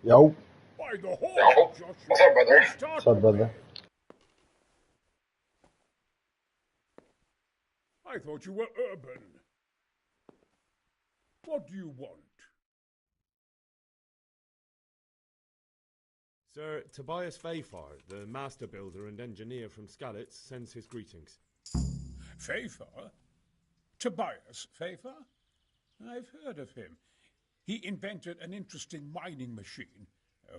Yo, By the horn, Yo, what's Joshua, up, brother? you start what's up, with me. brother? I thought you were urban. What do you want? Sir Tobias Fayfar, the master builder and engineer from Skalitz, sends his greetings. Fafar? Tobias Fafar? I've heard of him. He invented an interesting mining machine.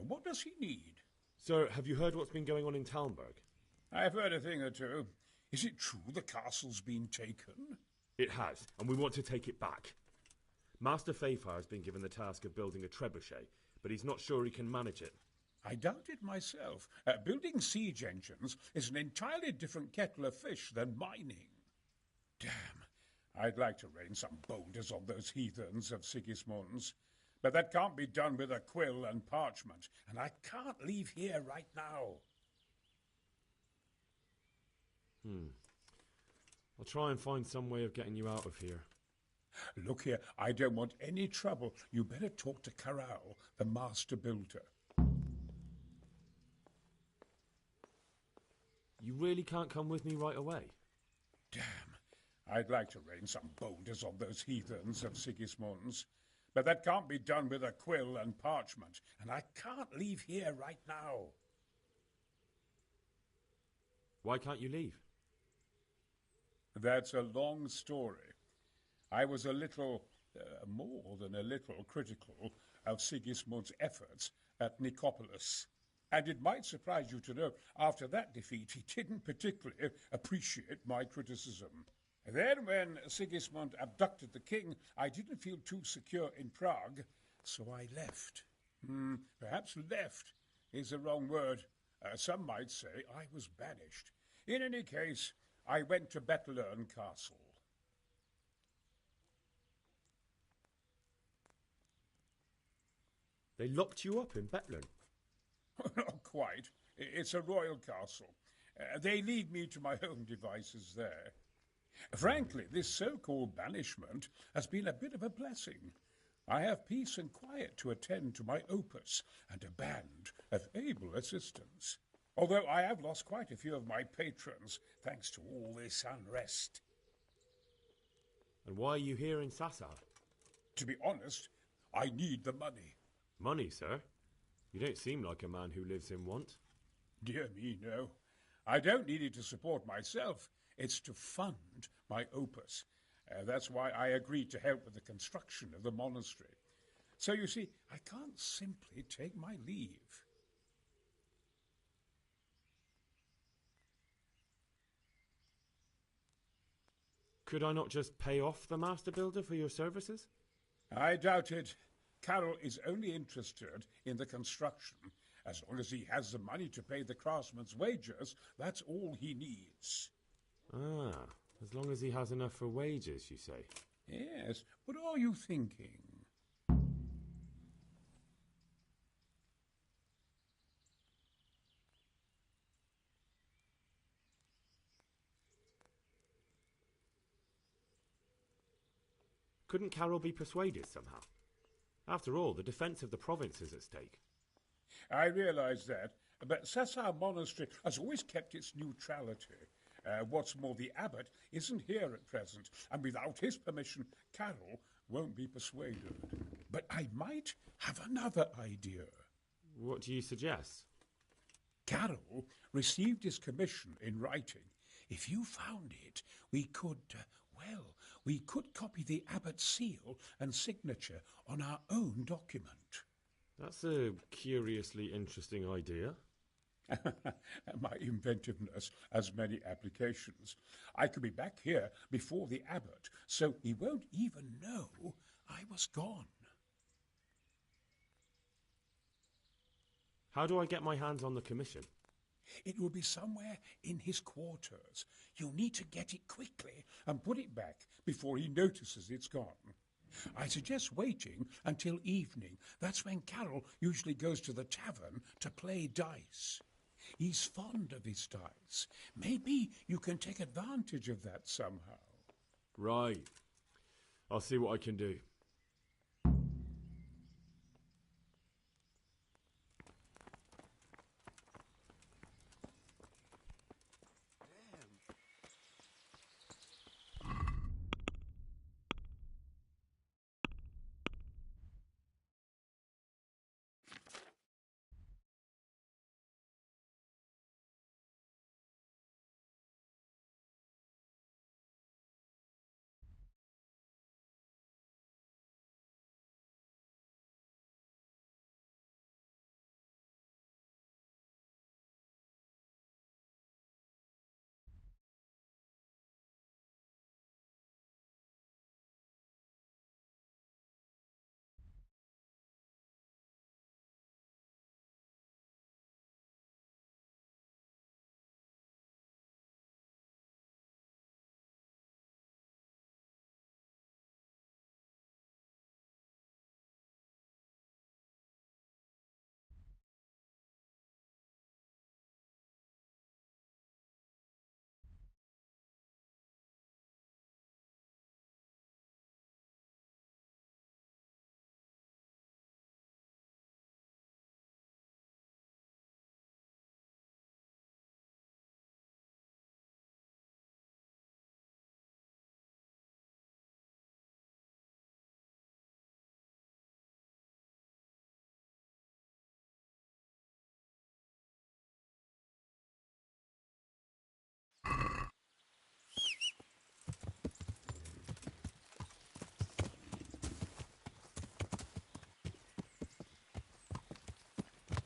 What does he need? Sir, have you heard what's been going on in Talmberg? I've heard a thing or two. Is it true the castle's been taken? It has, and we want to take it back. Master Fayfar has been given the task of building a trebuchet, but he's not sure he can manage it. I doubt it myself. Building siege engines is an entirely different kettle of fish than mining. Damn, I'd like to rain some boulders on those heathens of Sigismund's. But that can't be done with a quill and parchment, and I can't leave here right now. I'll try and find some way of getting you out of here. Look here, I don't want any trouble. You better talk to Karal, the master builder. You really can't come with me right away? Damn, I'd like to rain some boulders on those heathens of Sigismund's. But that can't be done with a quill and parchment, and I can't leave here right now. Why can't you leave? That's a long story. I was a little, more than a little, critical of Sigismund's efforts at Nicopolis. And it might surprise you to know, after that defeat, he didn't particularly appreciate my criticism. Then, when Sigismund abducted the king, I didn't feel too secure in Prague, so I left. Perhaps left is the wrong word. Some might say I was banished. In any case, I went to Bettelern Castle. They locked you up in Bethlem. Not quite. It's a royal castle. They leave me to my own devices there. Frankly, this so-called banishment has been a bit of a blessing. I have peace and quiet to attend to my opus and a band of able assistants. Although I have lost quite a few of my patrons thanks to all this unrest. And why are you here in Sassar? To be honest, I need the money. Money, sir? You don't seem like a man who lives in want. Dear me, no. I don't need it to support myself. It's to fund my opus. That's why I agreed to help with the construction of the monastery. So you see, I can't simply take my leave. Could I not just pay off the master builder for your services? I doubt it. Carol is only interested in the construction. As long as he has the money to pay the craftsman's wages, that's all he needs. Ah, as long as he has enough for wages, you say? Yes, what are you thinking? Couldn't Carol be persuaded somehow? After all, the defence of the province is at stake. I realize that, but Sassar Monastery has always kept its neutrality. What's more, the abbot isn't here at present, and without his permission, Carol won't be persuaded. But I might have another idea. What do you suggest? Carol received his commission in writing. If you found it, we could, we could copy the abbot's seal and signature on our own document. That's a curiously interesting idea. My inventiveness has many applications. I could be back here before the abbot, so he won't even know I was gone. How do I get my hands on the commission? It will be somewhere in his quarters. You'll need to get it quickly and put it back before he notices it's gone. I suggest waiting until evening. That's when Carol usually goes to the tavern to play dice. He's fond of his dice. Maybe you can take advantage of that somehow. Right. I'll see what I can do.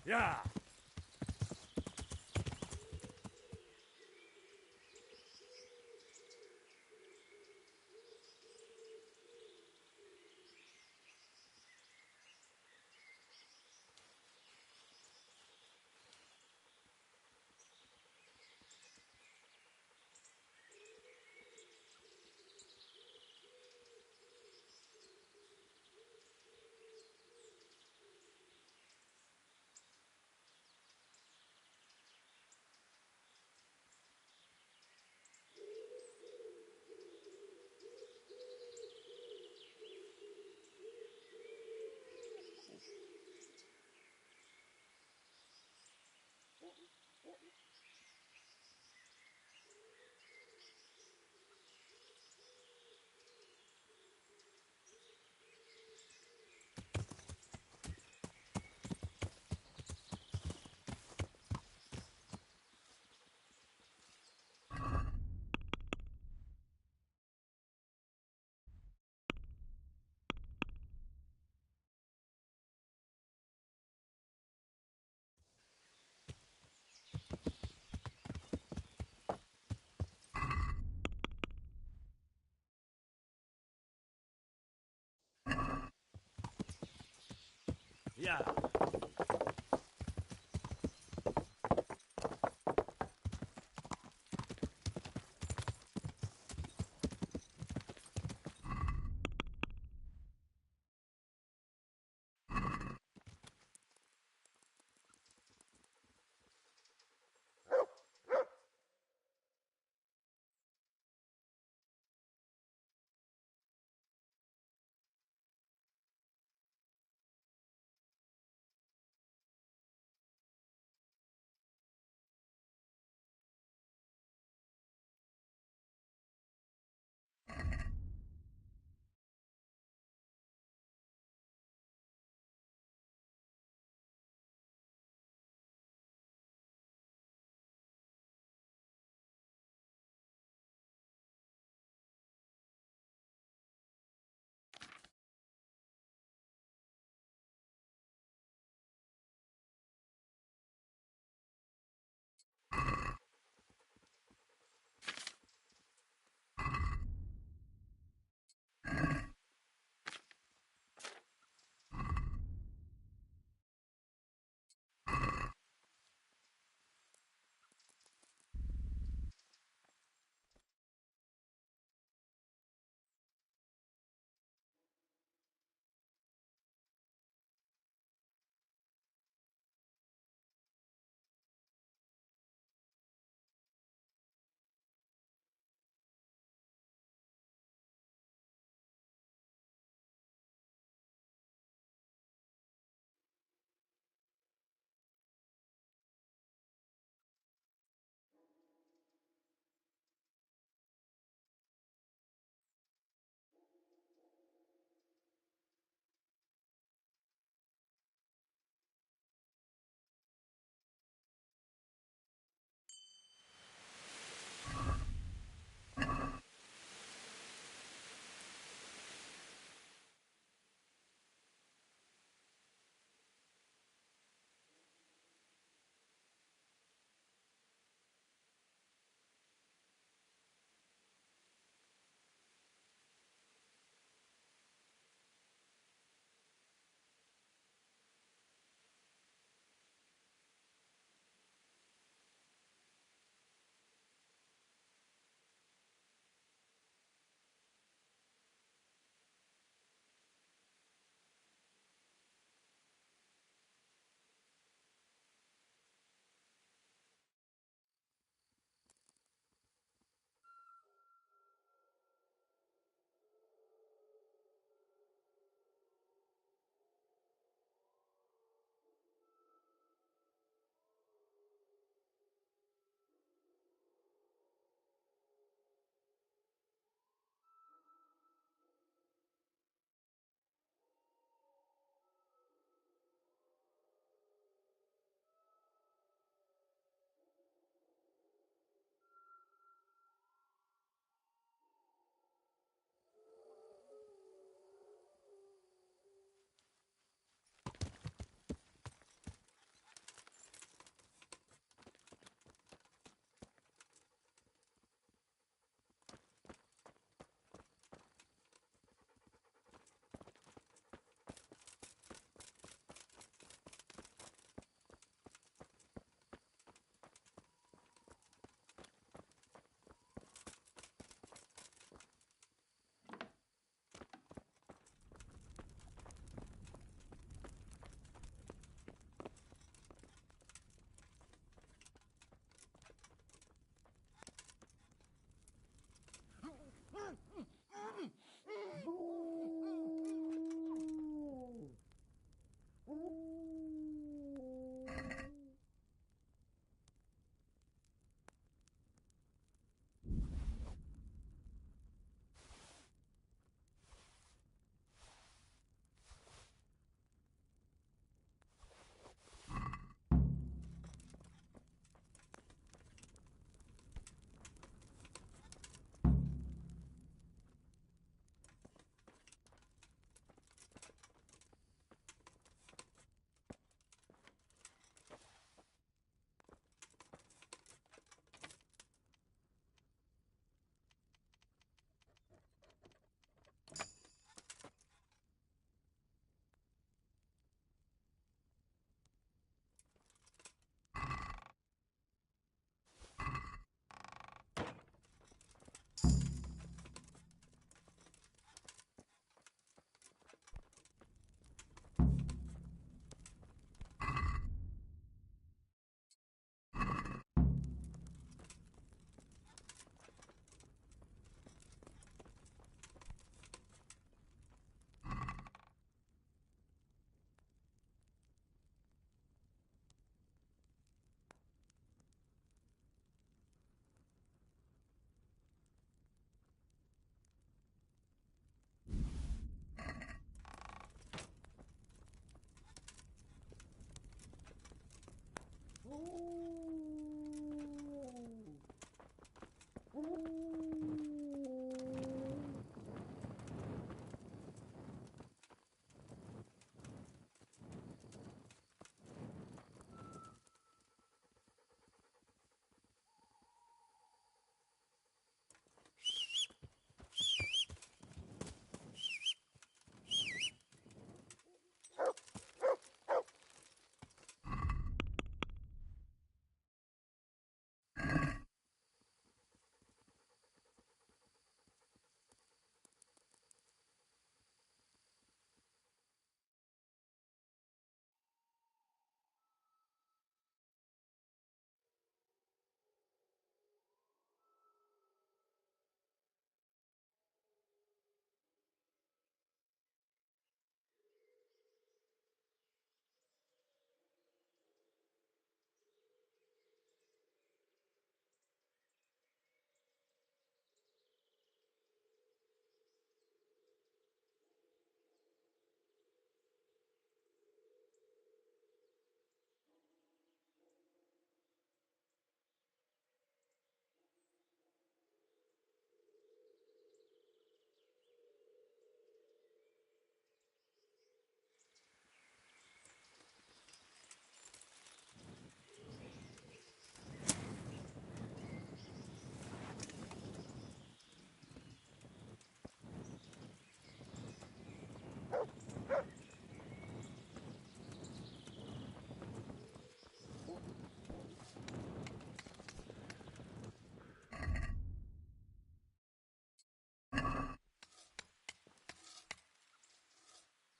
Yeah. Yeah.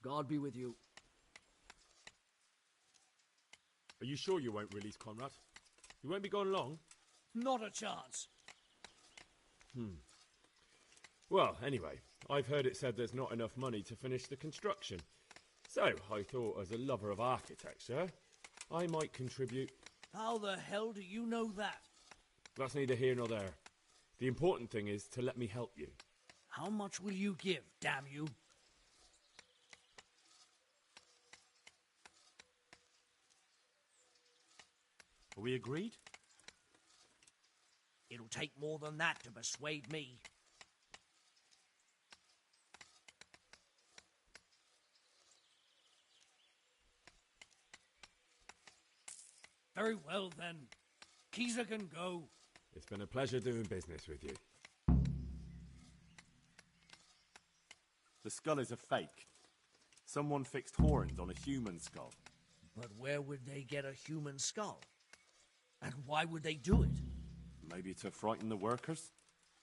God be with you. Are you sure you won't release Conrad? You won't be gone long? Not a chance. Well, anyway, I've heard it said there's not enough money to finish the construction. So, I thought as a lover of architecture, I might contribute. How the hell do you know that? That's neither here nor there. The important thing is to let me help you. How much will you give, damn you? Are we agreed? It'll take more than that to persuade me. Very well, then. Keezer can go. It's been a pleasure doing business with you. The skull is a fake. Someone fixed horns on a human skull. But where would they get a human skull? And why would they do it? Maybe to frighten the workers?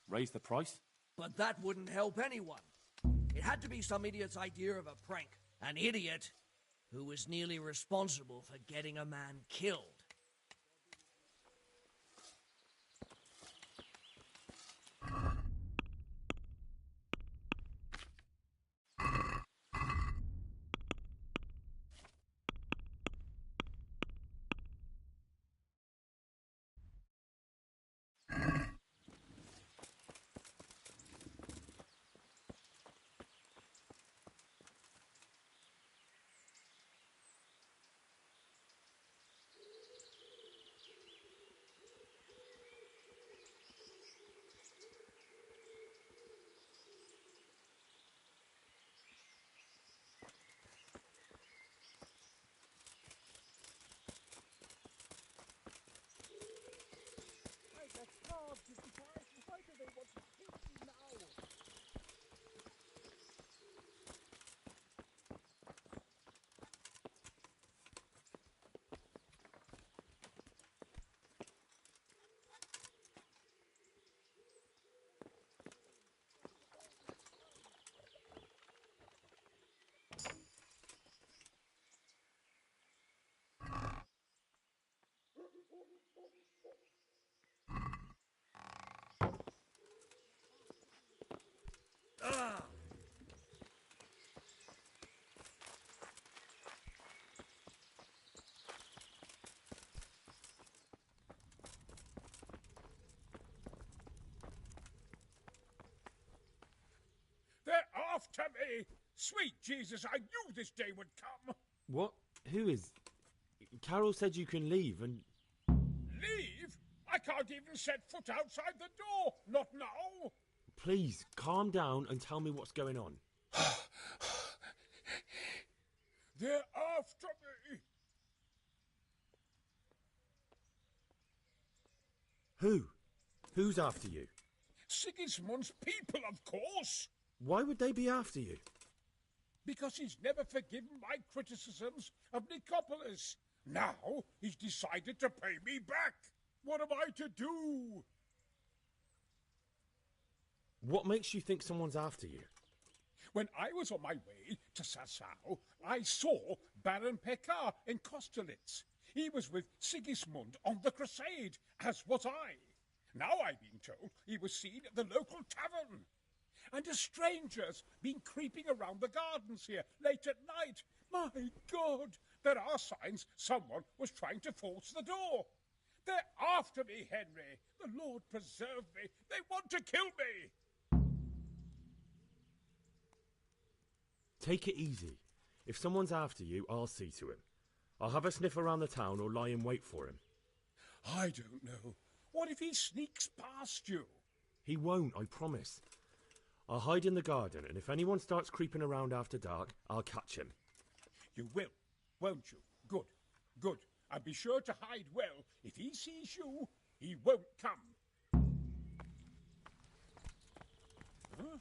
Raise the price? But that wouldn't help anyone. It had to be some idiot's idea of a prank. An idiot who was nearly responsible for getting a man killed. They're after me! Sweet Jesus, I knew this day would come! What? Who is... Carol said you can leave and... Leave? I can't even set foot outside the door! Not now! Please, calm down and tell me what's going on. They're after me! Who? Who's after you? Sigismund's people, of course! Why would they be after you? Because he's never forgiven my criticisms of Nicopolis. Now he's decided to pay me back. What am I to do? What makes you think someone's after you? When I was on my way to Sassau, I saw Baron Pekar in Kosterlitz. He was with Sigismund on the crusade, as was I. Now I've been told he was seen at the local tavern. And a stranger's been creeping around the gardens here late at night. My God, there are signs someone was trying to force the door. They're after me, Henry. The Lord preserve me. They want to kill me. Take it easy. If someone's after you, I'll see to him. I'll have a sniff around the town or lie in wait for him. I don't know. What if he sneaks past you? He won't, I promise. I'll hide in the garden, and if anyone starts creeping around after dark, I'll catch him. You will, won't you? Good, good. And be sure to hide well. If he sees you, he won't come. Huh?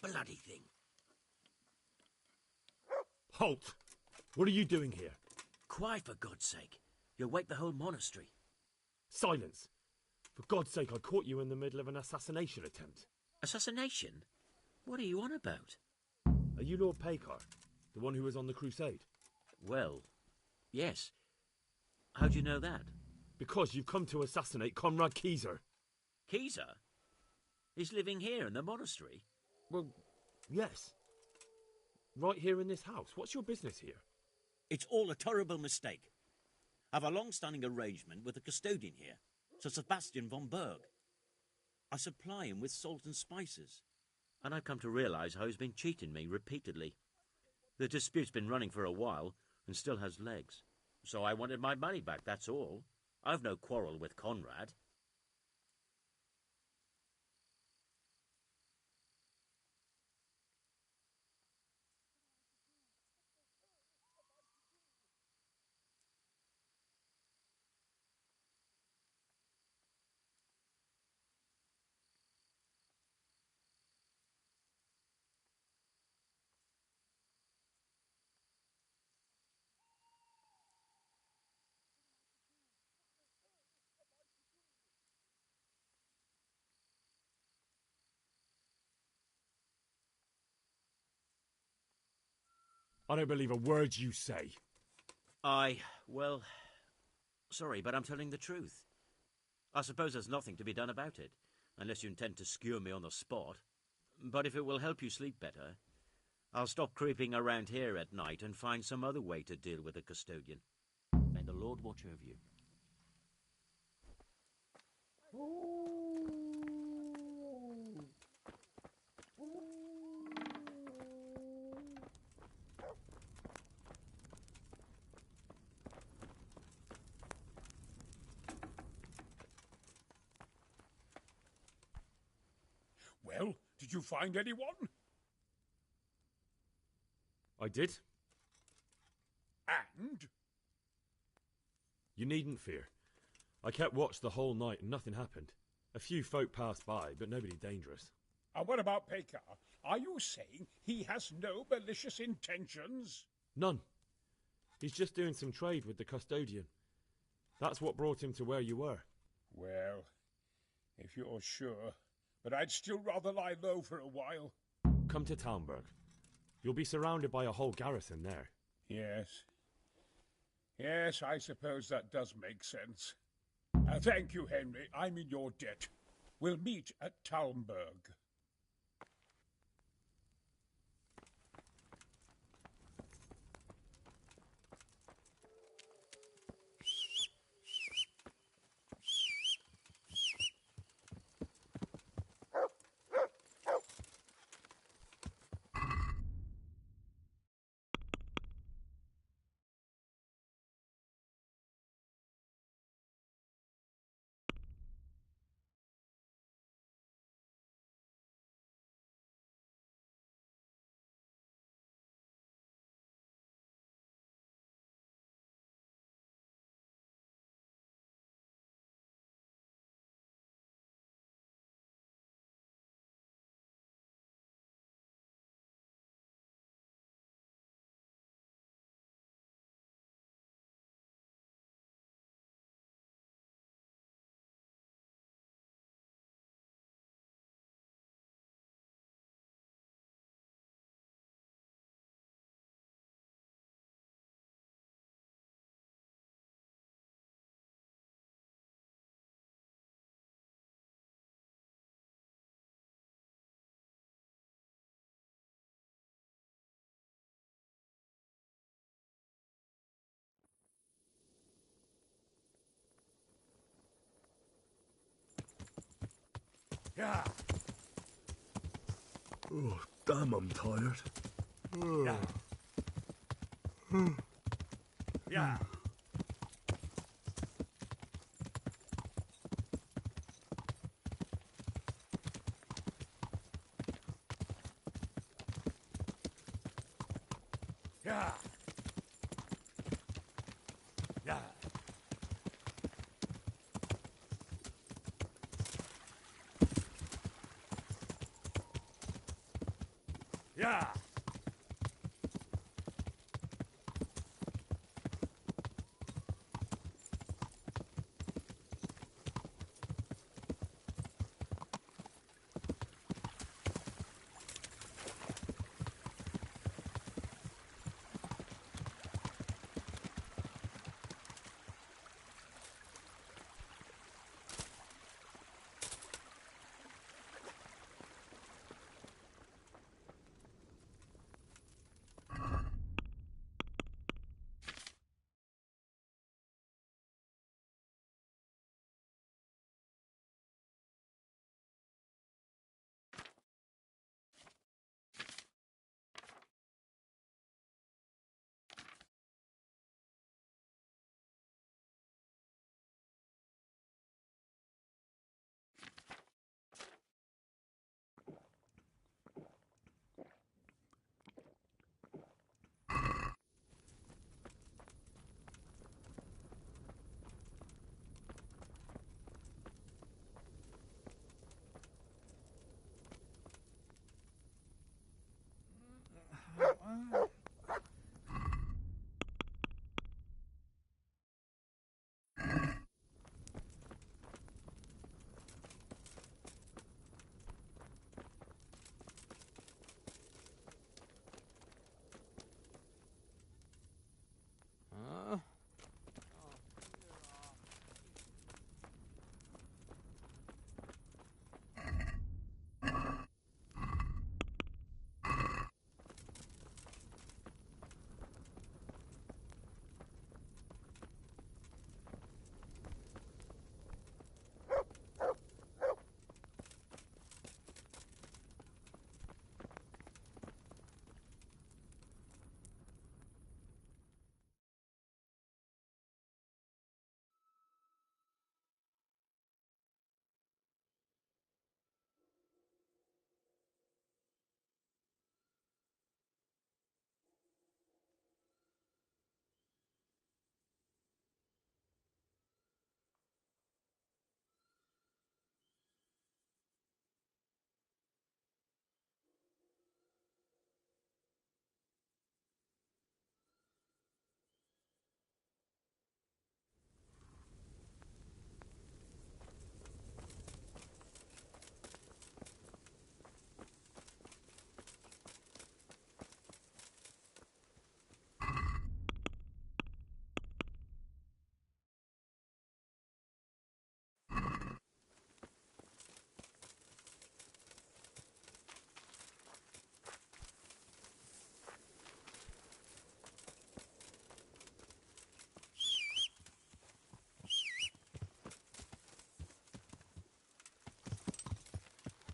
Bloody thing. Halt! What are you doing here? Quiet, for God's sake. You'll wake the whole monastery. Silence! For God's sake, I caught you in the middle of an assassination attempt. Assassination? What are you on about? Are you Lord Pekar, the one who was on the crusade? Well, yes. How'd you know that? Because you've come to assassinate Conrad Keyser. Keyser? He's living here in the monastery? Well, yes. Right here in this house. What's your business here? It's all a terrible mistake. I've a long-standing arrangement with the custodian here, Sir Sebastian von Berg. I supply him with salt and spices. And I've come to realise how he's been cheating me repeatedly. The dispute's been running for a while and still has legs. So I wanted my money back, that's all. I've no quarrel with Conrad. I don't believe a word you say. Well, sorry, but I'm telling the truth. I suppose there's nothing to be done about it, unless you intend to skewer me on the spot. But if it will help you sleep better, I'll stop creeping around here at night and find some other way to deal with the custodian. May the Lord watch over you. Well, did you find anyone? I did. And? You needn't fear. I kept watch the whole night and nothing happened. A few folk passed by, but nobody dangerous. And what about Pekar? Are you saying he has no malicious intentions? None. He's just doing some trade with the custodian. That's what brought him to where you were. Well, if you're sure. But I'd still rather lie low for a while. Come to Talmberg. You'll be surrounded by a whole garrison there. Yes. Yes, I suppose that does make sense. Thank you, Henry. I'm in your debt. We'll meet at Talmberg. Yeah. Oh, damn, I'm tired. Yeah. Yeah. Yeah. Yeah. Yeah.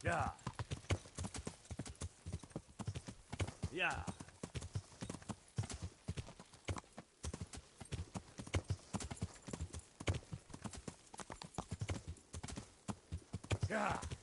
Yeah. Yeah. Yeah.